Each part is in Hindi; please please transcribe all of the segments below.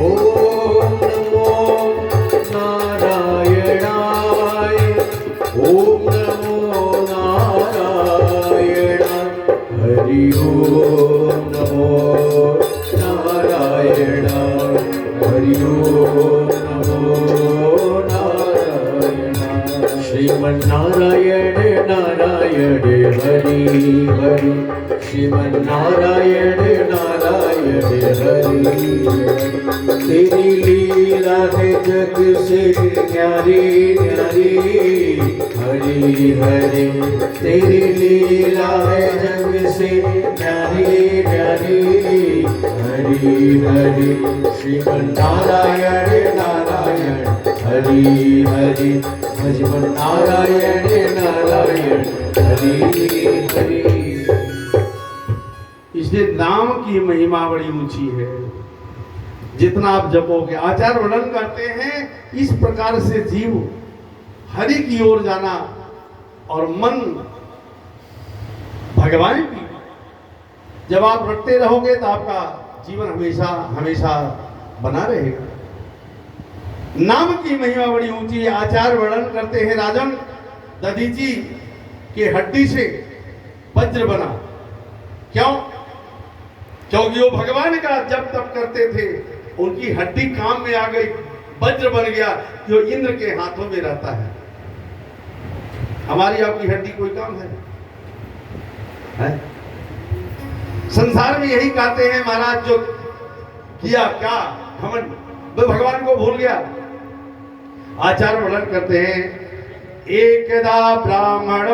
ओम नमो नारायणाय ओम नमो नारायण हरि ओम नमो नारायण हरि ओम नमो नारायण श्रीमन्नारायण नारायण हरि हरि श्रीमन्नारायण नारायण हरि तेरी लीला है जग से न्यारी न्यारी हरि हरि तेरी लीला है जग से न्यारी न्यारी हरि हरि श्रीमन्नारायण नारायण हरि हरि श्रीमन्नारायण नारायण हरि हरि। इसलिए नाम की महिमा बड़ी ऊंची है। जितना आप जपोगे, आचार्य वर्णन करते हैं इस प्रकार से जीव हरि की ओर जाना और मन भगवान की, जब आप रटते रहोगे तो आपका जीवन हमेशा हमेशा बना रहेगा। नाम की महिमा बड़ी ऊंची है। आचार्य वर्णन करते हैं राजन दधीची के हड्डी से वज्र बना। क्यों? क्योंकि वो भगवान का जप तप करते थे, उनकी हड्डी काम में आ गई, वज्र बन गया जो इंद्र के हाथों में रहता है। हमारी आपकी हड्डी कोई काम है? संसार में यही कहते हैं महाराज, जो किया क्या घमंड, वो भगवान को भूल गया। आचार्य वर्णन करते हैं एकदा ब्राह्मण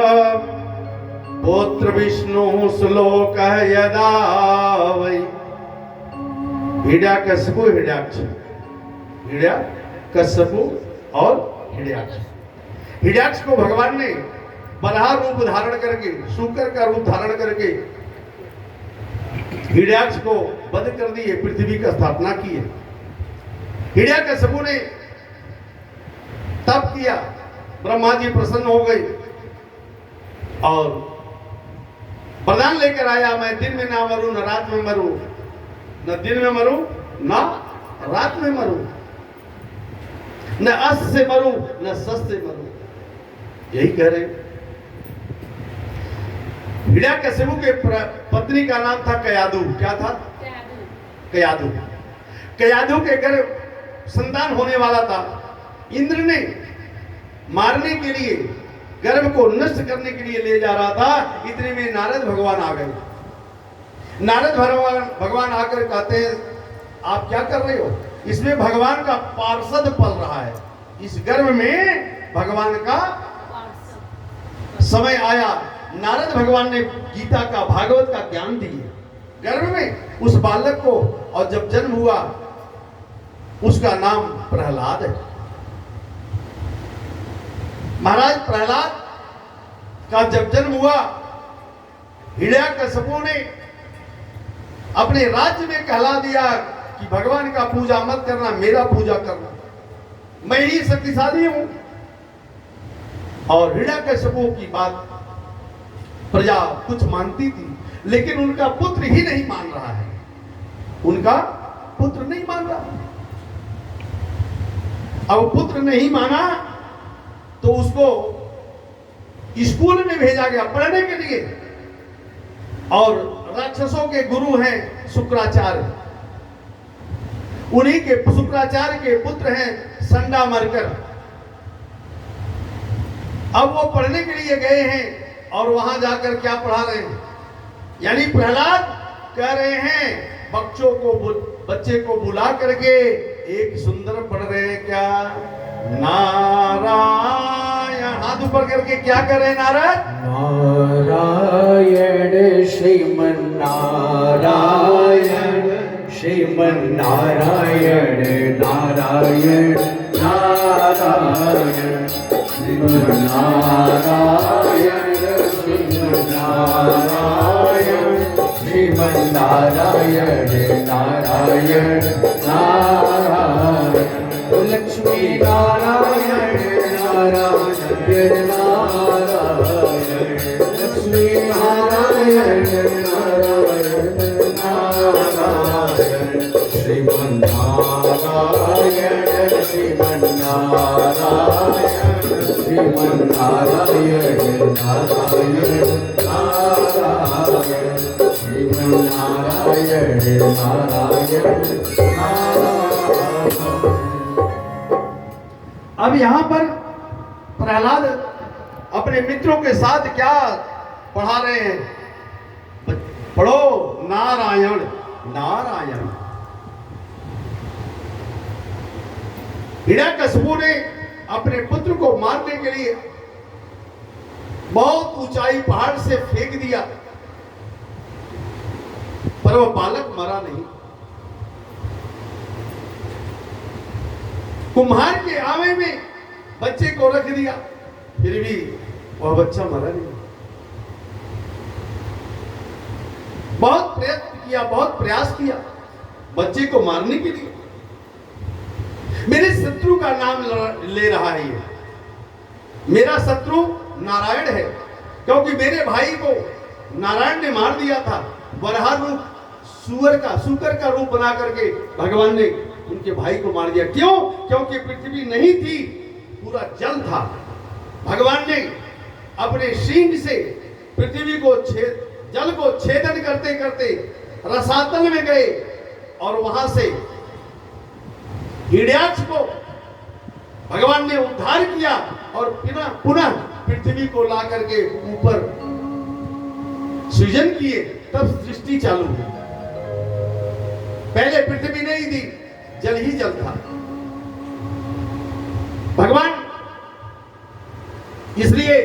पुत्र विष्णु श्लोक यदा वै हिरण्यकशिपु हिरण्यकशिपु और हिरण्याक्ष। हिरण्याक्ष को भगवान ने बराह रूप धारण करके, शूकर का रूप धारण करके हिरण्याक्ष को वध कर दिए, पृथ्वी का स्थापना की है। हिरण्यकशिपु ने तप किया, ब्रह्मा जी प्रसन्न हो गए और वरदान लेकर आया, मैं दिन में ना मरूं न रात में मरूं, न दिन में मरूं न रात में मरूं, न अस से मरूं न सस से मरूं। यही कह रहे। हिरण्यकशिपु के पत्नी का नाम था कयाधु। क्या था? कयाधु। कयाधु के घर संतान होने वाला था। इंद्र ने मारने के लिए, गर्भ को नष्ट करने के लिए ले जा रहा था। इतने में नारद भगवान आ गए। नारद भगवान आकर कहते हैं आप क्या कर रहे हो? इसमें भगवान का पार्षद पल रहा है, इस गर्भ में भगवान का समय आया। नारद भगवान ने गीता का, भागवत का ज्ञान दिए गर्भ में उस बालक को, और जब जन्म हुआ उसका नाम प्रहलाद है। महाराज प्रहलाद का जब जन्म हुआ, हिरण्यकशिपु ने अपने राज्य में कहला दिया कि भगवान का पूजा मत करना, मेरा पूजा करना, मैं ही शक्तिशाली हूं। और हिरण्यकशिपु की बात प्रजा कुछ मानती थी, लेकिन उनका पुत्र ही नहीं मान रहा है। उनका पुत्र नहीं मान रहा। अब पुत्र नहीं माना तो उसको स्कूल में भेजा गया पढ़ने के लिए। और राक्षसों के गुरु हैं शुक्राचार्य, उन्हीं के शुक्राचार्य के पुत्र हैं संडामर्कर। अब वो पढ़ने के लिए गए हैं और वहां जाकर क्या पढ़ा रहे हैं? यानी प्रहलाद कह रहे हैं बच्चे को बुला करके एक सुंदर पढ़ रहे हैं क्या? नारायण। हाथ ऊपर करके क्या कर रहे हैं नारद? नारायण श्रीमन्नारायण श्रीमन्नारायण नारायण नारायण श्रीमन्नारायण श्रीमन्नारायण श्रीमन्नारायण नारायण नारायण लक्ष्मी नारायण नारायण नारायण लक्ष्मी नारायण नारायण नारायण श्रीमन्नारायण श्रीमन्नारायण नारायण नारायण श्रीमन्नारायण नारायण नारायण। अब यहाँ पर प्रहलाद अपने मित्रों के साथ क्या पढ़ा रहे हैं? पढ़ो नारायण नारायण। हिरण्यकशिपु ने अपने पुत्र को मारने के लिए बहुत ऊंचाई पहाड़ से फेंक दिया, पर वह बालक मरा नहीं। कुम्हार के आवे में बच्चे को रख दिया, फिर भी वह बच्चा मरा नहीं। बहुत प्रयत्न किया, बहुत प्रयास किया बच्चे को मारने के लिए। मेरे शत्रु का नाम ले रहा है ये। मेरा शत्रु नारायण है, क्योंकि मेरे भाई को नारायण ने मार दिया था। वराह रूप सूकर का रूप बना करके भगवान ने उनके भाई को मार दिया। क्यों? क्योंकि पृथ्वी नहीं थी, पूरा जल था। भगवान ने अपने सींग से पृथ्वी को जल को छेदन करते करते रसातल में गए और वहां से हिरण्याक्ष को भगवान ने उद्धार किया और पुनः पृथ्वी को ला करके ऊपर सृजन किए। तब सृष्टि चालू हुई। पहले पृथ्वी नहीं थी, जल ही जल था। भगवान इसलिए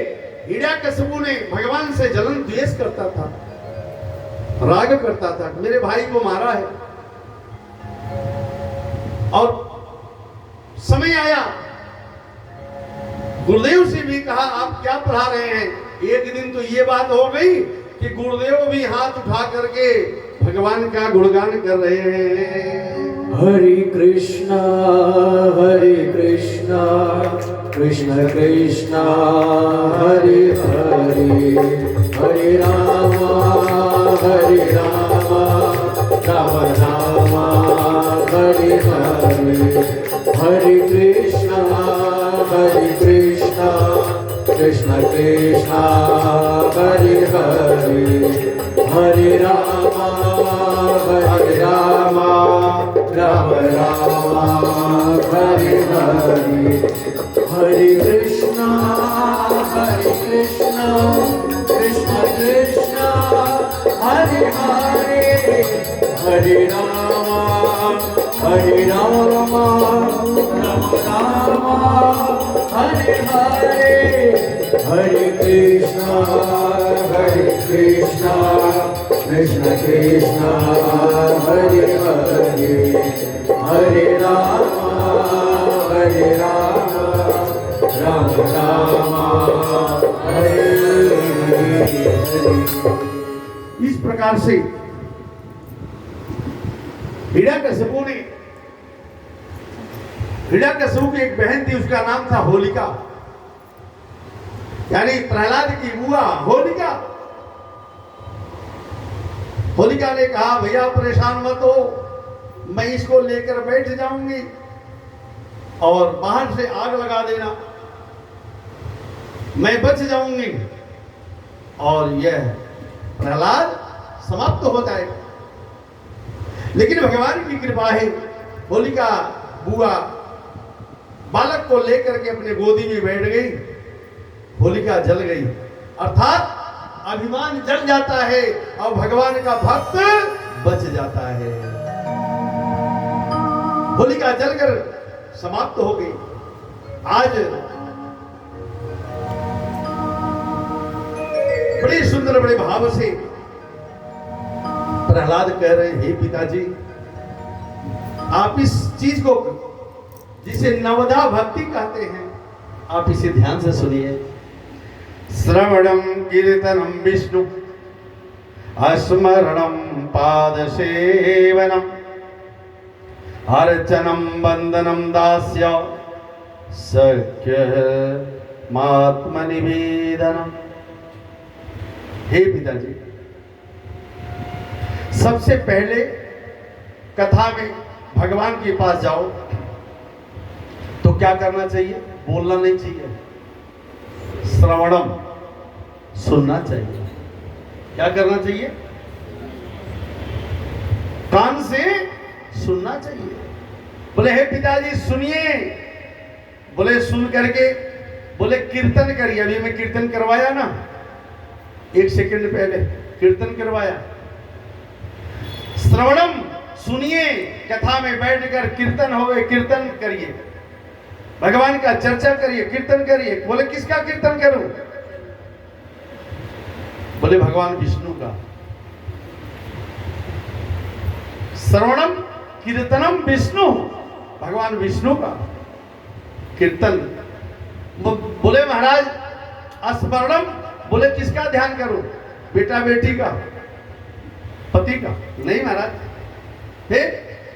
हिरण्यकशिपु ने भगवान से जलन द्वेष करता था, राग करता था। मेरे भाई को मारा है। और समय आया, गुरुदेव से भी कहा आप क्या पढ़ा रहे हैं? एक दिन तो ये बात हो गई कि गुरुदेव भी हाथ उठा करके भगवान का गुणगान कर रहे हैं। हरे कृष्णा कृष्ण कृष्णा हरे हरे, हरे राम राम राम हरे हरे, हरे कृष्णा कृष्ण कृष्णा हरे हरे, हरे राम राम राम हरे हरे, हरे कृष्णा कृष्ण कृष्ण हरे हरे, हरे राम राम राम हरे हरे, हरे कृष्णा कृष्ण कृष्ण हरे हरे, हरे राम राम राम हरे हरे। इस प्रकार से हिरण्यकशिपु की एक बहन थी, उसका नाम था होलिका, यानी प्रहलाद की बुआ होलिका। होलिका ने कहा भैया परेशान मत हो, मैं इसको लेकर बैठ जाऊंगी और बाहर से आग लगा देना, मैं बच जाऊंगी और यह प्रहलाद समाप्त हो जाएगा। लेकिन भगवान की कृपा है, होलिका बुआ बालक को लेकर के अपने गोदी में बैठ गई। होलिका जल गई, अर्थात अभिमान जल जाता है और भगवान का भक्त बच जाता है। होलिका जलकर समाप्त हो गई। आज बड़े सुंदर बड़े भाव से प्रहलाद कह रहे हैं, हे पिताजी, आप इस चीज को जिसे नवदा भक्ति कहते हैं, आप इसे ध्यान से सुनिए। श्रवणम कीर्तनम विष्णु स्मरणम पाद सेवनम अर्चनम वंदनम दास्य सख्य मात्मनिवेदनम। हे पिताजी, सबसे पहले कथा में भगवान के पास जाओ, क्या करना चाहिए? बोलना नहीं चाहिए, श्रवणम, सुनना चाहिए। क्या करना चाहिए? कान से सुनना चाहिए। बोले हे पिताजी सुनिए, बोले सुन करके बोले कीर्तन करिए। अभी मैं कीर्तन करवाया ना, 1 सेकंड पहले कीर्तन करवाया। श्रवणम, सुनिए, कथा में बैठकर कीर्तन हो गए, कीर्तन करिए, भगवान का चर्चा करिए, कीर्तन करिए। बोले किसका कीर्तन करूं? बोले भगवान विष्णु का। श्रवणम कीर्तनम विष्णु, भगवान विष्णु का कीर्तन। बोले महाराज स्मरणम, बोले किसका ध्यान करूं? बेटा बेटी का, पति का? नहीं महाराज। फिर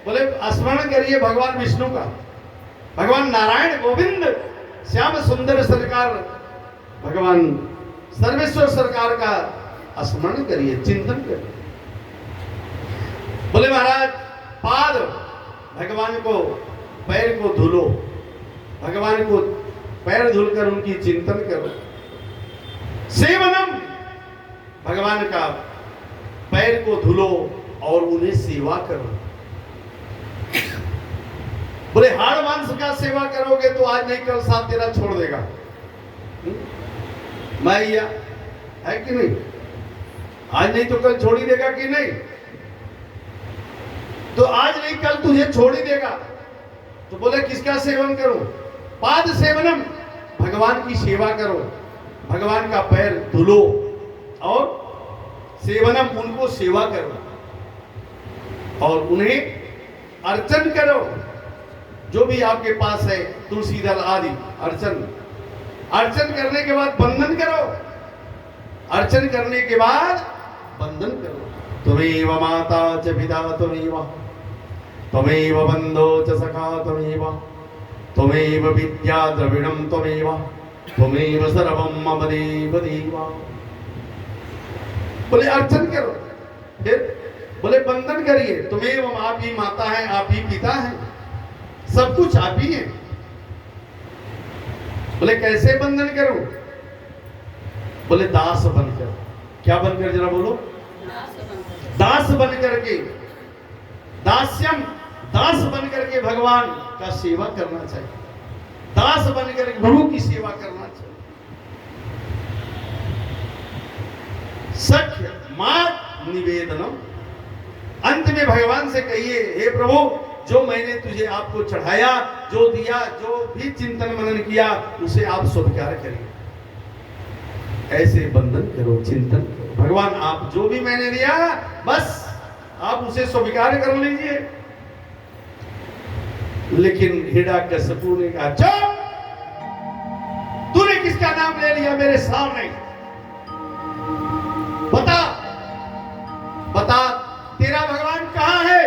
बोले स्मरण करिए भगवान विष्णु का, भगवान नारायण गोविंद श्याम सुंदर सरकार, भगवान सर्वेश्वर सरकार का स्मरण करिए, चिंतन करिए। बोले महाराज पाद, भगवान को पैर को धुलो, भगवान को पैर धुलकर उनकी चिंतन करो। सेवनम, भगवान का पैर को धुलो और उन्हें सेवा करो। बोले हाड़ मांस का सेवा करोगे तो आज नहीं कल साथ तेरा छोड़ देगा। मैया है कि नहीं? आज नहीं तो कल छोड़ ही देगा कि नहीं? तो आज नहीं कल तुझे छोड़ ही देगा। तो बोले किसका सेवन करो? पाद सेवनम, भगवान की सेवा करो, भगवान का पैर धुलो और सेवनम, उनको सेवा करो और उन्हें अर्चन करो। जो भी आपके पास है तुलसी दल आदि अर्चन, अर्चन करने के बाद बंधन करो, अर्चन करने के बाद बंधन करो। त्वमेव माता च पिता त्वमेव, त्वमेव बंधो च सखा त्वमेव, त्वमेव विद्या द्रविणम त्वमेव, त्वमेव सर्वम मम देव देवा। बोले अर्चन करो। फिर बोले बंधन करिए। त्वमेव, आप ही माता है, आप ही पिता है, सब कुछ आप ही है। बोले कैसे बंधन करूं? बोले दास बनकर। क्या बनकर? जरा बोलो। दास बन करके, दास्यम, दास बन करके भगवान का सेवा करना चाहिए, दास बन करके प्रभु की सेवा करना चाहिए। सख्य मात निवेदनम, अंत में भगवान से कहिए हे प्रभु, जो मैंने तुझे आपको चढ़ाया, जो दिया, जो भी चिंतन मनन किया, उसे आप स्वीकार करिए। ऐसे बंधन करो, चिंतन करो। भगवान आप जो भी मैंने दिया बस आप उसे स्वीकार कर लीजिए। लेकिन हिरण्यकशिपु ने कहा चुप, तूने किसका नाम ले लिया मेरे सामने? बता बता, तेरा भगवान कहां है?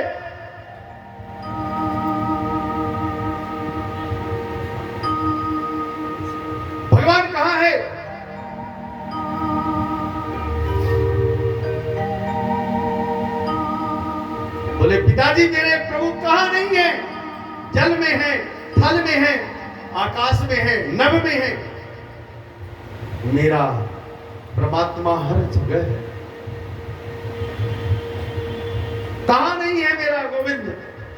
भगवान कहां है? बोले पिताजी मेरे प्रभु कहां नहीं है? जल में है, थल में है, आकाश में है, नभ में है। मेरा परमात्मा हर जगह है। कहां नहीं है मेरा गोविंद?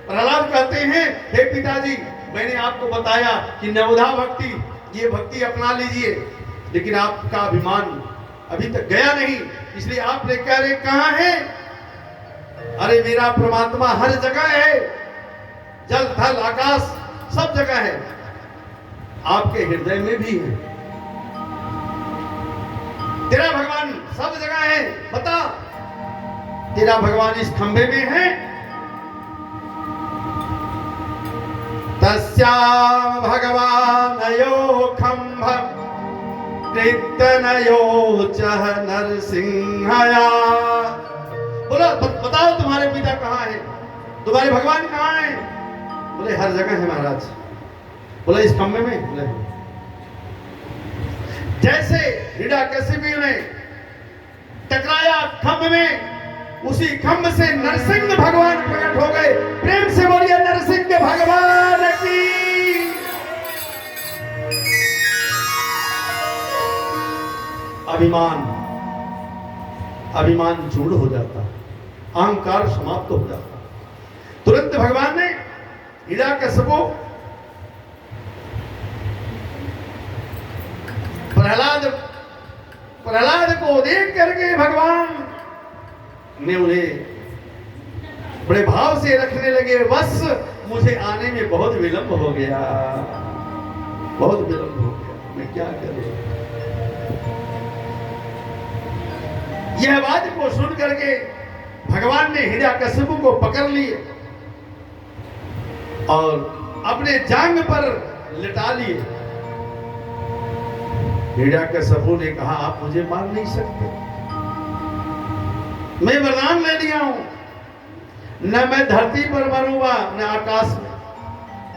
प्रहलाद कहते हैं हे पिताजी, मैंने आपको बताया कि नवधा भक्ति, ये भक्ति अपना लीजिए, लेकिन आपका अभिमान अभी तक गया नहीं, इसलिए आप लेकर कहां है? अरे मेरा परमात्मा हर जगह है, जल थल आकाश सब जगह है, आपके हृदय में भी है। तेरा भगवान सब जगह है, बता तेरा भगवान इस खंभे में है? तस्याम भगवानयो खंभ कृतनयो चह नरसिंहया। बोलो बताओ तुम्हारे पिता कहाँ है, तुम्हारे भगवान कहाँ है? बोले हर जगह है महाराज। बोले इस खंभे में? बोले जैसे हिरण्यकशिपु ने टकराया खंभ में, उसी खंभ से नरसिंह भगवान प्रकट हो गए। प्रेम से बोलिए नरसिंह भगवान की। अभिमान चूर्ण हो जाता, अहंकार समाप्त हो जाता। तुरंत भगवान ने हिरण्यकशिपु प्रहलाद को देख करके भगवान ने उन्हें बड़े भाव से रखने लगे। बस मुझे आने में बहुत विलंब हो गया, बहुत विलंब हो गया, मैं क्या करूं। यह बात को सुन करके भगवान ने हिरण्यकशिपु को पकड़ लिए और अपने जांघ पर लिटा लिए। हिरण्यकशिपु ने कहा, आप मुझे मार नहीं सकते, मैं वरदान ले लिया हूं, न मैं धरती पर मरूंगा न आकाश में।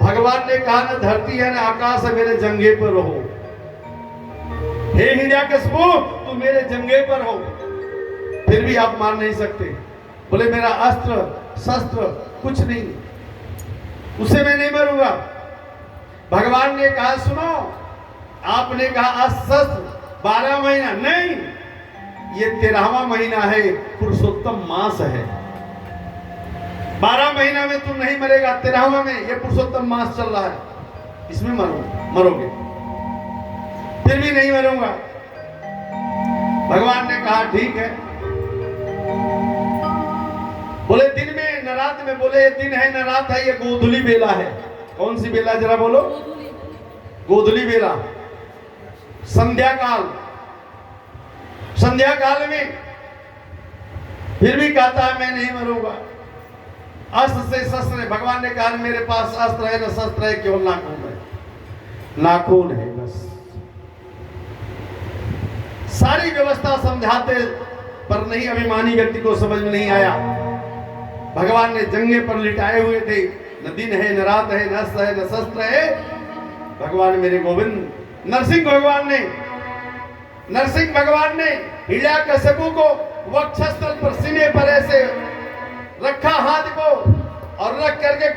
भगवान ने कहा, न धरती है न आकाश है, मेरे जंघे पर रहो। हे हिरण्यकशिपु, तुम मेरे जंघे पर हो, फिर भी आप मार नहीं सकते। बोले, मेरा अस्त्र शस्त्र कुछ नहीं, उसे मैं नहीं मरूंगा। भगवान ने कहा, सुनो, आपने कहा अस्त्र 12 महीना नहीं, ये 13वां महीना है, पुरुषोत्तम मास है। 12 महीना में तुम नहीं मरेगा, 13वां में ये पुरुषोत्तम मास चल रहा है, इसमें मरोगे, फिर भी नहीं मरूंगा। भगवान ने कहा, ठीक है। बोले, दिन में न रात में? बोले, दिन है न रात है, ये गोधुली बेला है। कौन सी बेला, जरा बोलो? गोधुली बेला, संध्या काल में फिर भी कहता है, मैं नहीं मरूंगा। अस्त्र से शस्त्र है। भगवान ने कहा, मेरे पास अस्त्र है न शस्त्र है, केवल नाखून है, नाखून है बस। सारी व्यवस्था समझाते पर नहीं, अभिमानी व्यक्ति को समझ में नहीं आया। भगवान ने जंघे पर लिटाए हुए थे, न दिन है न रात है, न अस्त्र है न शस्त्र है। भगवान मेरे गोविंद नरसिंह भगवान ने हिरण्यकशिपु को वक्षस्थल पर, सीने पर ऐसे रखा हाथ को और रख करके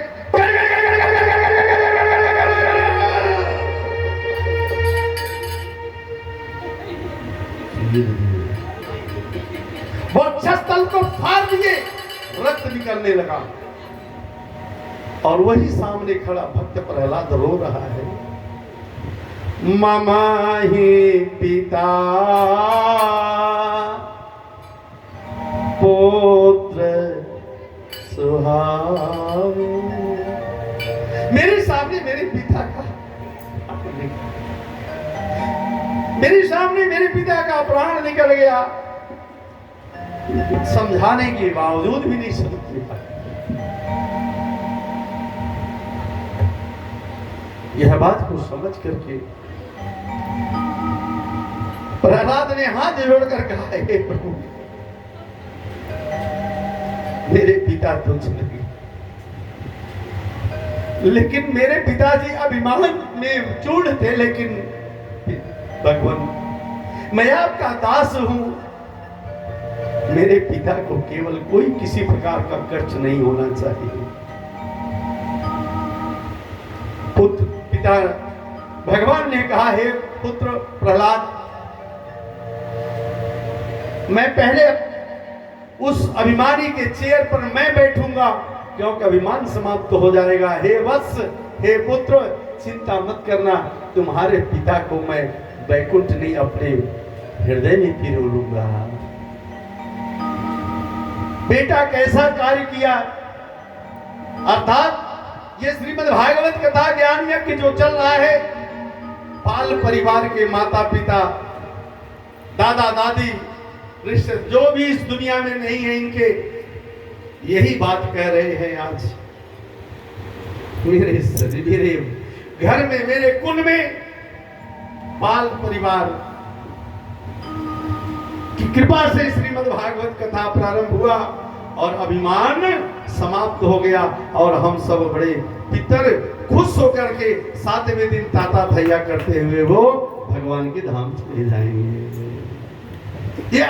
वक्षस्थल को फाड़ दिए, रक्त निकलने लगा। और वही सामने खड़ा भक्त प्रहलाद रो रहा है, ममा ही पिता पुत्र सुहाव। मेरे सामने मेरे पिता का, मेरे सामने मेरे पिता का प्राण निकल गया, समझाने के बावजूद भी नहीं समझ पाया। यह बात को समझ करके प्रहलाद ने हाथ जोड़कर कहा, हे प्रभु, मेरे पिता तुझ नहीं, लेकिन मेरे पिताजी अभिमान में चूर्ण थे, लेकिन भगवान मैं आपका दास हूं। मेरे पिता को केवल कोई किसी प्रकार का कष्ट नहीं होना चाहिए। पुत्र पिता भगवान ने कहा, हे पुत्र प्रहलाद, मैं पहले उस अभिमानी के चेयर पर मैं बैठूंगा, क्योंकि अभिमान समाप्त हो जाएगा। हे वत्स, हे पुत्र, चिंता मत करना, तुम्हारे पिता को मैं वैकुंठ नहीं अपने हृदय में फिर लूंगा। बेटा कैसा कार्य किया, अर्थात ये श्रीमद् भागवत कथा ज्ञान यज्ञ जो चल रहा है, पाल परिवार के माता पिता, दादा दादी, रिश्ते जो भी इस दुनिया में नहीं है, इनके यही बात कह रहे हैं आज। मेरे घर में, मेरे कुल में पाल परिवार की कृपा से श्रीमद् भागवत कथा प्रारंभ हुआ और अभिमान समाप्त हो गया, और हम सब बड़े पितर खुश होकर के 7वें दिन ताता थैया करते हुए वो भगवान के धाम चले जाएंगे। ये